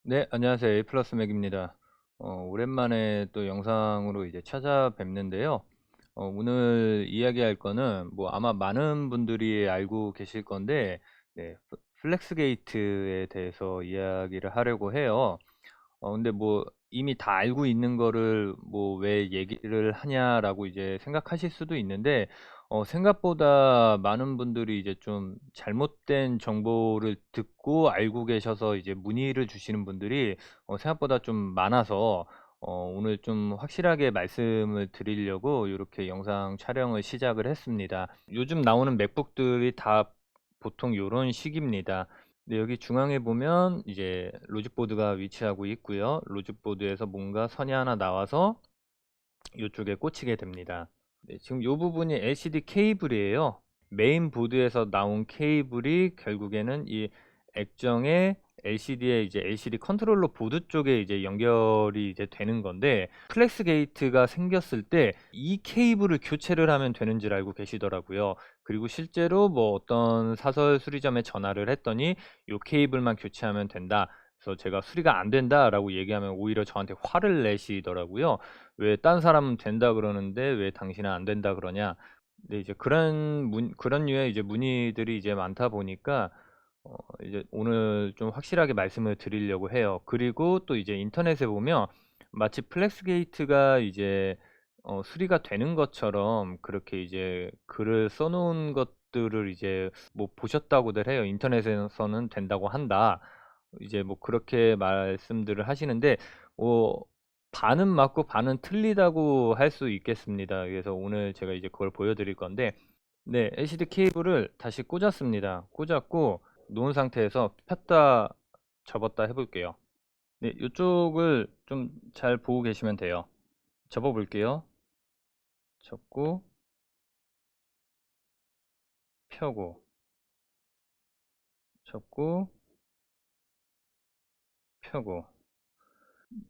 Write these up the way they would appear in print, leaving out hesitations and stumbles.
네, 안녕하세요. A 플러스 맥입니다. 오랜만에 또 영상으로 이제 찾아뵙는데요. 오늘 이야기할 거는 뭐 아마 많은 분들이 알고 계실 건데, 네, 플렉스 게이트에 대해서 이야기를 하려고 해요. 근데 뭐 이미 다 알고 있는 거를 뭐 왜 얘기를 하냐라고 이제 생각하실 수도 있는데, 생각보다 많은 분들이 이제 좀 잘못된 정보를 듣고 알고 계셔서 이제 문의를 주시는 분들이 생각보다 좀 많아서 오늘 좀 확실하게 말씀을 드리려고 이렇게 영상 촬영을 시작을 했습니다. 요즘 나오는 맥북들이 다 보통 이런 식입니다. 네, 여기 중앙에 보면 이제 로직보드가 위치하고 있고요. 로직보드에서 뭔가 선이 하나 나와서 이쪽에 꽂히게 됩니다. 네, 지금 이 부분이 LCD 케이블이에요. 메인 보드에서 나온 케이블이 결국에는 이 액정의 LCD에 이제 LCD 컨트롤러 보드 쪽에 이제 연결이 이제 되는 건데, 플렉스 게이트가 생겼을 때 이 케이블을 교체를 하면 되는 줄 알고 계시더라고요. 그리고 실제로 뭐 어떤 사설 수리점에 전화를 했더니 이 케이블만 교체하면 된다. 그래서 제가 수리가 안 된다라고 얘기하면 오히려 저한테 화를 내시더라고요. 왜 딴 사람은 된다 그러는데 왜 당신은 안 된다 그러냐. 근데 이제 그런 류의 이제 문의들이 이제 많다 보니까 이제 오늘 좀 확실하게 말씀을 드리려고 해요. 그리고 또 이제 인터넷에 보면 마치 플렉스 게이트가 이제 수리가 되는 것처럼 그렇게 이제 글을 써놓은 것들을 이제 뭐 보셨다고들 해요. 인터넷에서는 된다고 한다. 이제 뭐 그렇게 말씀들을 하시는데, 어, 반은 맞고 반은 틀리다고 할 수 있겠습니다. 그래서 오늘 제가 이제 그걸 보여드릴 건데, 네, LCD 케이블을 다시 꽂았습니다. 꽂았고 놓은 상태에서 폈다 접었다 해볼게요. 네, 이쪽을 좀 잘 보고 계시면 돼요. 접어볼게요. 접고 펴고 접고 펴고.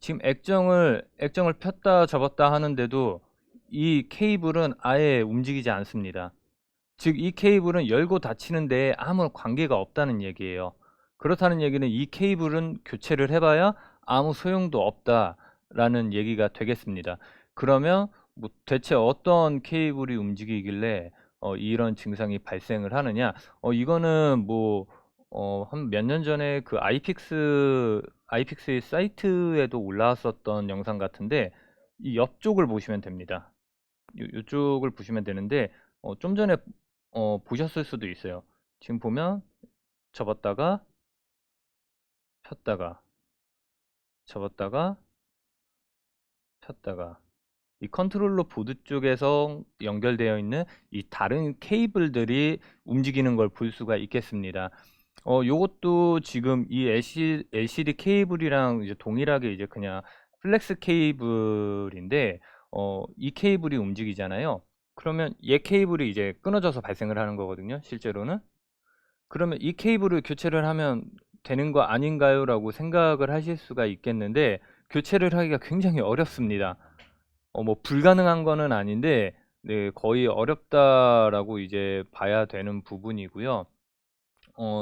지금 액정을 폈다 접었다 하는데도 이 케이블은 아예 움직이지 않습니다. 즉, 이 케이블은 열고 닫히는데 아무 관계가 없다는 얘기예요. 그렇다는 얘기는 이 케이블은 교체를 해봐야 아무 소용도 없다라는 얘기가 되겠습니다. 그러면 뭐 대체 어떤 케이블이 움직이길래 이런 증상이 발생을 하느냐? 이거는 뭐 한 몇 년 전에 그 아이픽스의 사이트에도 올라왔었던 영상 같은데, 이 옆쪽을 보시면 됩니다. 이쪽을 보시면 되는데, 좀 전에 보셨을 수도 있어요. 지금 보면 접었다가 폈다가 접었다가 폈다가, 이 컨트롤러 보드 쪽에서 연결되어 있는 이 다른 케이블들이 움직이는 걸 볼 수가 있겠습니다. 요것도 지금 이 LCD 케이블이랑 이제 동일하게 이제 그냥 플렉스 케이블인데, 이 케이블이 움직이잖아요. 그러면 얘 케이블이 이제 끊어져서 발생을 하는 거거든요, 실제로는. 그러면 이 케이블을 교체를 하면 되는 거 아닌가요? 라고 생각을 하실 수가 있겠는데, 교체를 하기가 굉장히 어렵습니다. 뭐 불가능한 거는 아닌데, 네, 거의 어렵다라고 이제 봐야 되는 부분이고요.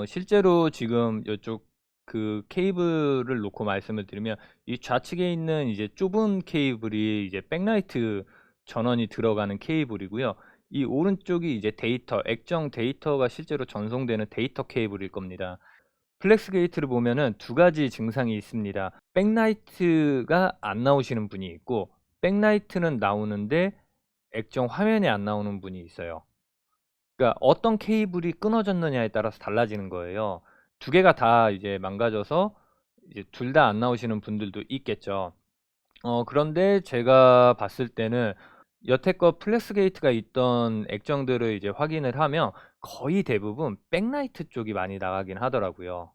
실제로 지금 이쪽 그 케이블을 놓고 말씀을 드리면, 이 좌측에 있는 이제 좁은 케이블이 이제 백라이트 전원이 들어가는 케이블이고요. 이 오른쪽이 이제 액정 데이터가 실제로 전송되는 데이터 케이블일 겁니다. 플렉스 게이트를 보면은 두 가지 증상이 있습니다. 백라이트가 안 나오시는 분이 있고, 백라이트는 나오는데 액정 화면에 안 나오는 분이 있어요. 그러니까 어떤 케이블이 끊어졌느냐에 따라서 달라지는 거예요. 두 개가 다 이제 망가져서 이제 둘 다 안 나오시는 분들도 있겠죠. 그런데 제가 봤을 때는 여태껏 플렉스 게이트가 있던 액정들을 이제 확인을 하면 거의 대부분 백라이트 쪽이 많이 나가긴 하더라고요.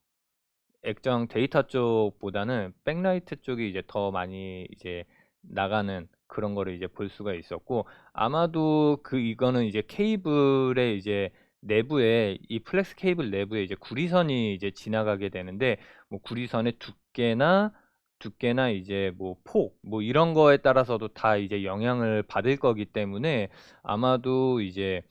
액정 데이터 쪽보다는 백라이트 쪽이 이제 더 많이 이제 나가는 그런 거를 이제 볼 수가 있었고, 아마도 이거는 이제 케이블의 이제 내부에, 이 플렉스 케이블 내부에 이제 구리선이 이제 지나가게 되는데, 뭐 구리선의 두께나 이제 뭐 뭐 이런 거에 따라서도 다 이제 영향을 받을 거기 때문에, 아마도 이제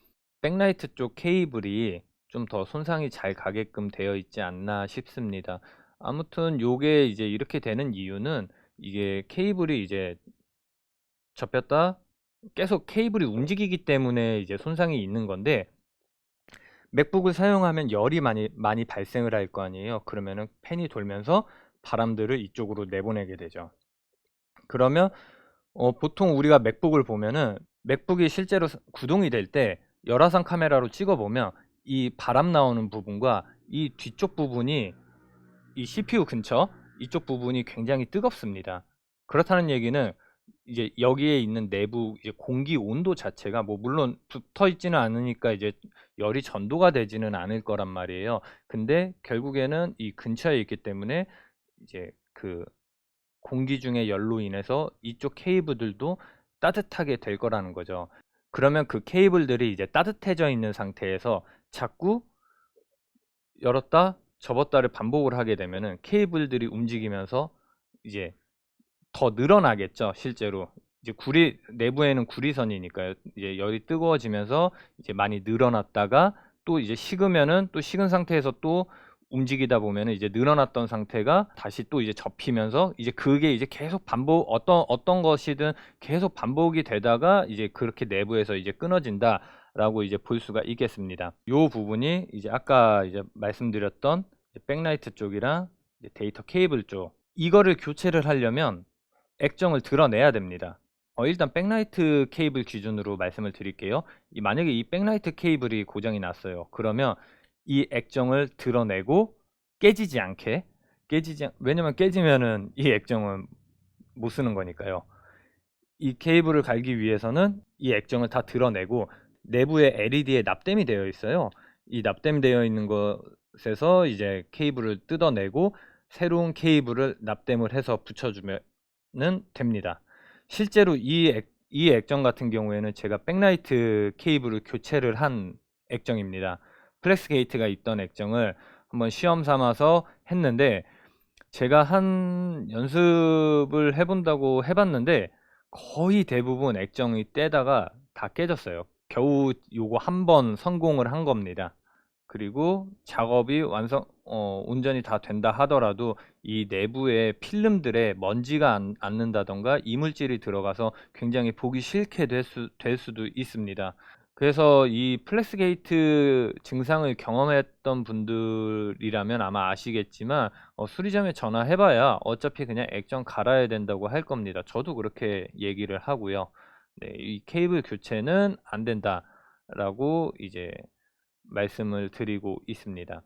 백라이트 쪽 케이블이 좀 더 손상이 잘 가게끔 되어 있지 않나 싶습니다. 아무튼 요게 이제 이렇게 되는 이유는 이게 케이블이 이제 접혔다 계속 케이블이 움직이기 때문에 이제 손상이 있는 건데, 맥북을 사용하면 열이 많이 발생을 할 거 아니에요. 그러면은 팬이 돌면서 바람들을 이쪽으로 내보내게 되죠. 그러면 보통 우리가 맥북을 보면은 맥북이 실제로 구동이 될 때 열화상 카메라로 찍어 보면 이 바람 나오는 부분과 이 뒤쪽 부분이, 이 CPU 근처 이쪽 부분이 굉장히 뜨겁습니다. 그렇다는 얘기는 이제 여기에 있는 내부 이제 공기 온도 자체가 뭐 물론 붙어 있지는 않으니까 이제 열이 전도가 되지는 않을 거란 말이에요. 근데 결국에는 이 근처에 있기 때문에 이제 그 공기 중의 열로 인해서 이쪽 케이블들도 따뜻하게 될 거라는 거죠. 그러면 그 케이블들이 이제 따뜻해져 있는 상태에서 자꾸 열었다 접었다를 반복을 하게 되면은 케이블들이 움직이면서 이제 더 늘어나겠죠. 실제로 이제 구리 내부에는 구리선이니까요. 이제 열이 뜨거워지면서 이제 많이 늘어났다가 또 이제 식으면은 또 식은 상태에서 또 움직이다 보면은 이제 늘어났던 상태가 다시 또 이제 접히면서 이제 그게 이제 계속 반복, 어떤 것이든 계속 반복이 되다가 이제 그렇게 내부에서 이제 끊어진다라고 이제 볼 수가 있겠습니다. 요 부분이 이제 아까 이제 말씀드렸던 백라이트 쪽이랑 이제 데이터 케이블 쪽, 이거를 교체를 하려면 액정을 드러내야 됩니다. 일단 백라이트 케이블 기준으로 말씀을 드릴게요. 만약에 이 백라이트 케이블이 고장이 났어요. 그러면 이 액정을 드러내고 깨지지 않게, 왜냐면 깨지면은 이 액정은 못 쓰는 거니까요. 이 케이블을 갈기 위해서는 이 액정을 다 드러내고 내부에 LED에 납땜이 되어 있어요. 이 납땜되어 있는 것에서 이제 케이블을 뜯어내고 새로운 케이블을 납땜을 해서 붙여주면 됩니다. 실제로 이 액정 같은 경우에는 제가 백라이트 케이블을 교체를 한 액정입니다. 플렉스 게이트가 있던 액정을 한번 시험 삼아서 했는데, 제가 한 연습을 해본다고 해봤는데 거의 대부분 액정이 떼다가 다 깨졌어요. 겨우 요거 한 번 성공을 한 겁니다. 그리고 작업이 온전히 다 된다 하더라도 이 내부에 필름들에 먼지가 앉는다던가 이물질이 들어가서 굉장히 보기 싫게 될 수도 있습니다. 그래서 이 플렉스게이트 증상을 경험했던 분들이라면 아마 아시겠지만 수리점에 전화해봐야 어차피 그냥 액정 갈아야 된다고 할 겁니다. 저도 그렇게 얘기를 하고요. 네, 이 케이블 교체는 안 된다라고 이제 말씀을 드리고 있습니다.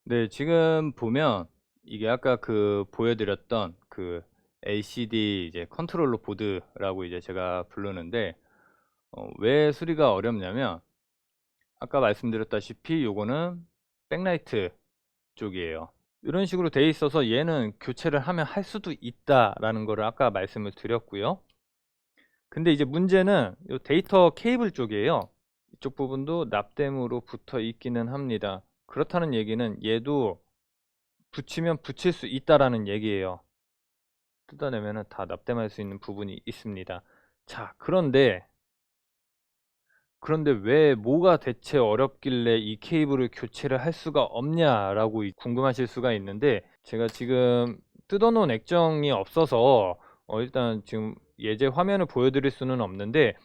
네, 지금 보면 이게 아까 그 보여드렸던 그 LCD 이제 컨트롤러 보드라고 이제 제가 부르는데, 왜 수리가 어렵냐면 아까 말씀드렸다시피 요거는 백라이트 쪽이에요. 이런 식으로 돼 있어서 얘는 교체를 하면 할 수도 있다라는 거를 아까 말씀을 드렸고요. 근데 이제 문제는 요 데이터 케이블 쪽이에요. 이쪽 부분도 납땜으로 붙어 있기는 합니다. 그렇다는 얘기는 얘도 붙이면 붙일 수 있다라는 얘기예요. 뜯어내면 다 납땜할 수 있는 부분이 있습니다. 자, 그런데 왜 뭐가 대체 어렵길래 이 케이블을 교체를 할 수가 없냐라고 궁금하실 수가 있는데, 제가 지금 뜯어놓은 액정이 없어서 일단 지금 예제 화면을 보여드릴 수는 없는데,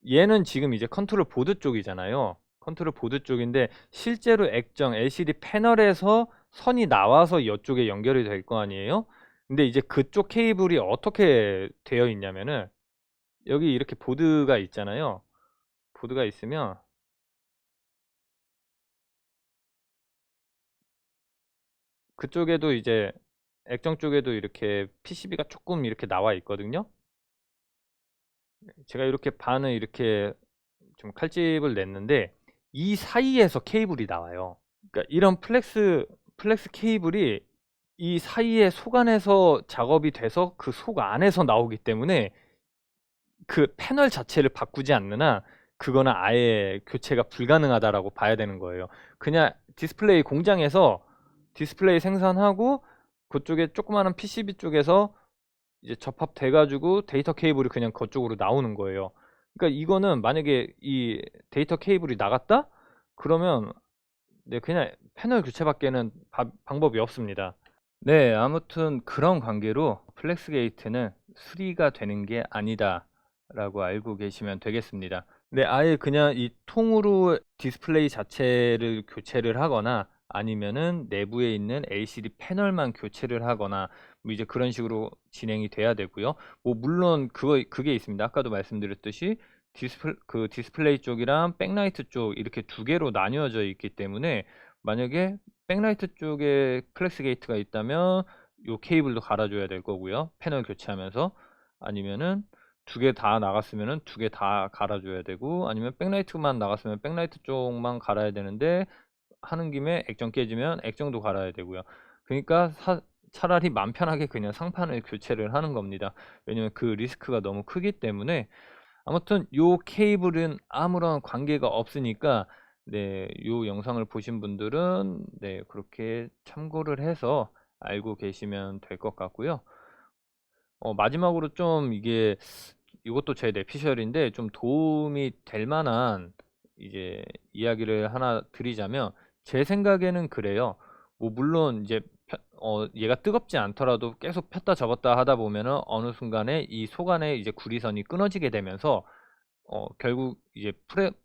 얘는 지금 이제 컨트롤 보드 쪽이잖아요. 컨트롤 보드 쪽인데 실제로 액정 LCD 패널에서 선이 나와서 이쪽에 연결이 될 거 아니에요. 근데 이제 그쪽 케이블이 어떻게 되어 있냐면은 여기 이렇게 보드가 있잖아요. 보드가 있으면 그쪽에도 이제 액정 쪽에도 이렇게 PCB가 조금 이렇게 나와 있거든요. 제가 이렇게 반을 이렇게 좀 칼집을 냈는데 이 사이에서 케이블이 나와요. 그러니까 이런 플렉스 케이블이 이 사이에 속 안에서 작업이 돼서 그 속 안에서 나오기 때문에 그 패널 자체를 바꾸지 않는 한 그거는 아예 교체가 불가능하다라고 봐야 되는 거예요. 그냥 디스플레이 공장에서 디스플레이 생산하고 그쪽에 조그마한 PCB 쪽에서 이제 접합돼 가지고 데이터 케이블이 그냥 그쪽으로 나오는 거예요. 그러니까 이거는 만약에 이 데이터 케이블이 나갔다? 그러면 네, 그냥 패널 교체밖에는 방법이 없습니다. 네, 아무튼 그런 관계로 플렉스 게이트는 수리가 되는 게 아니다 라고 알고 계시면 되겠습니다. 네, 아예 그냥 이 통으로 디스플레이 자체를 교체를 하거나 아니면은 내부에 있는 LCD 패널만 교체를 하거나 뭐 이제 그런 식으로 진행이 돼야 되고요. 뭐 물론 그게 있습니다. 아까도 말씀드렸듯이 디스플레이 쪽이랑 백라이트 쪽 이렇게 두 개로 나뉘어져 있기 때문에 만약에 백라이트 쪽에 플렉스 게이트가 있다면 요 케이블도 갈아줘야 될 거고요. 패널 교체하면서 아니면은 두 개 다 나갔으면은 두 개 다 갈아줘야 되고 아니면 백라이트만 나갔으면 백라이트 쪽만 갈아야 되는데 하는 김에 액정 깨지면 액정도 갈아야 되고요. 그러니까 차라리 맘 편하게 그냥 상판을 교체를 하는 겁니다. 왜냐면 그 리스크가 너무 크기 때문에 아무튼 요 케이블은 아무런 관계가 없으니까 네, 요 영상을 보신 분들은 네, 그렇게 참고를 해서 알고 계시면 될 것 같고요. 마지막으로 좀 이것도 제 뇌피셜인데 좀 도움이 될 만한 이제 이야기를 하나 드리자면 제 생각에는 그래요. 뭐 물론 이제 얘가 뜨겁지 않더라도 계속 폈다 접었다 하다 보면은 어느 순간에 이 속 안에 이제 구리선이 끊어지게 되면서 결국 이제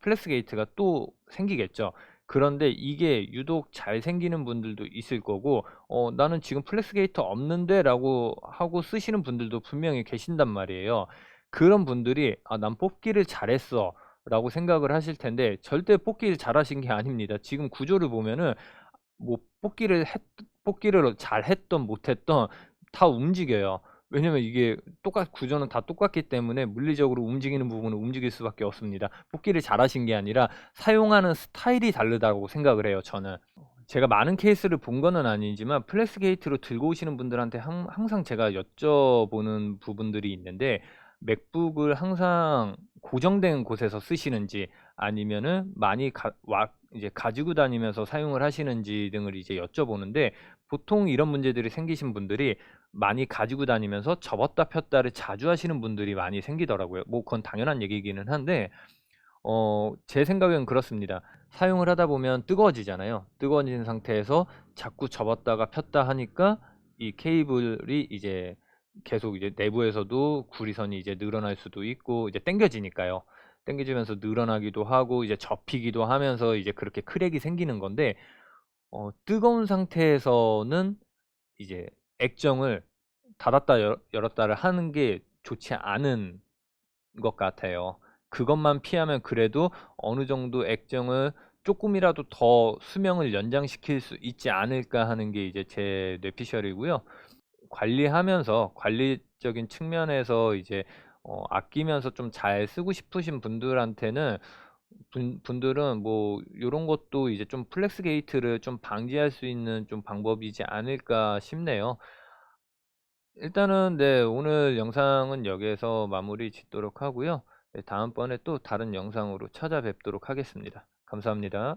플렉스 게이트가 또 생기겠죠. 그런데 이게 유독 잘 생기는 분들도 있을 거고, 나는 지금 플렉스 게이트 없는데 라고 하고 쓰시는 분들도 분명히 계신단 말이에요. 그런 분들이, 난 뽑기를 잘했어 라고 생각을 하실 텐데, 절대 뽑기를 잘하신 게 아닙니다. 지금 구조를 보면은, 뭐, 뽑기를 잘했던, 못했던, 다 움직여요. 왜냐면 이게 구조는 다 똑같기 때문에 물리적으로 움직이는 부분은 움직일 수밖에 없습니다. 뽑기를 잘하신 게 아니라 사용하는 스타일이 다르다고 생각을 해요, 저는. 제가 많은 케이스를 본 거는 아니지만 플렉스 게이트로 들고 오시는 분들한테 항상 제가 여쭤보는 부분들이 있는데 맥북을 항상 고정된 곳에서 쓰시는지 아니면은 많이 이제 가지고 다니면서 사용을 하시는지 등을 이제 여쭤보는데 보통 이런 문제들이 생기신 분들이 많이 가지고 다니면서 접었다 폈다를 자주 하시는 분들이 많이 생기더라고요. 뭐 그건 당연한 얘기이기는 한데 제 생각엔 그렇습니다. 사용을 하다 보면 뜨거워지잖아요. 뜨거워진 상태에서 자꾸 접었다가 폈다 하니까 이 케이블이 이제 계속 이제 내부에서도 구리선이 이제 늘어날 수도 있고 이제 당겨지니까요. 당겨지면서 늘어나기도 하고 이제 접히기도 하면서 이제 그렇게 크랙이 생기는 건데 뜨거운 상태에서는 이제 액정을 닫았다 열었다를 하는 게 좋지 않은 것 같아요. 그것만 피하면 그래도 어느 정도 액정을 조금이라도 더 수명을 연장시킬 수 있지 않을까 하는 게 이제 제 뇌피셜이고요. 관리적인 측면에서 이제 아끼면서 좀 잘 쓰고 싶으신 분들한테는 분들은 뭐 요런 것도 이제 좀 플렉스 게이트를 좀 방지할 수 있는 좀 방법이지 않을까 싶네요. 일단은 네, 오늘 영상은 여기에서 마무리 짓도록 하고요. 네, 다음번에 또 다른 영상으로 찾아뵙도록 하겠습니다. 감사합니다.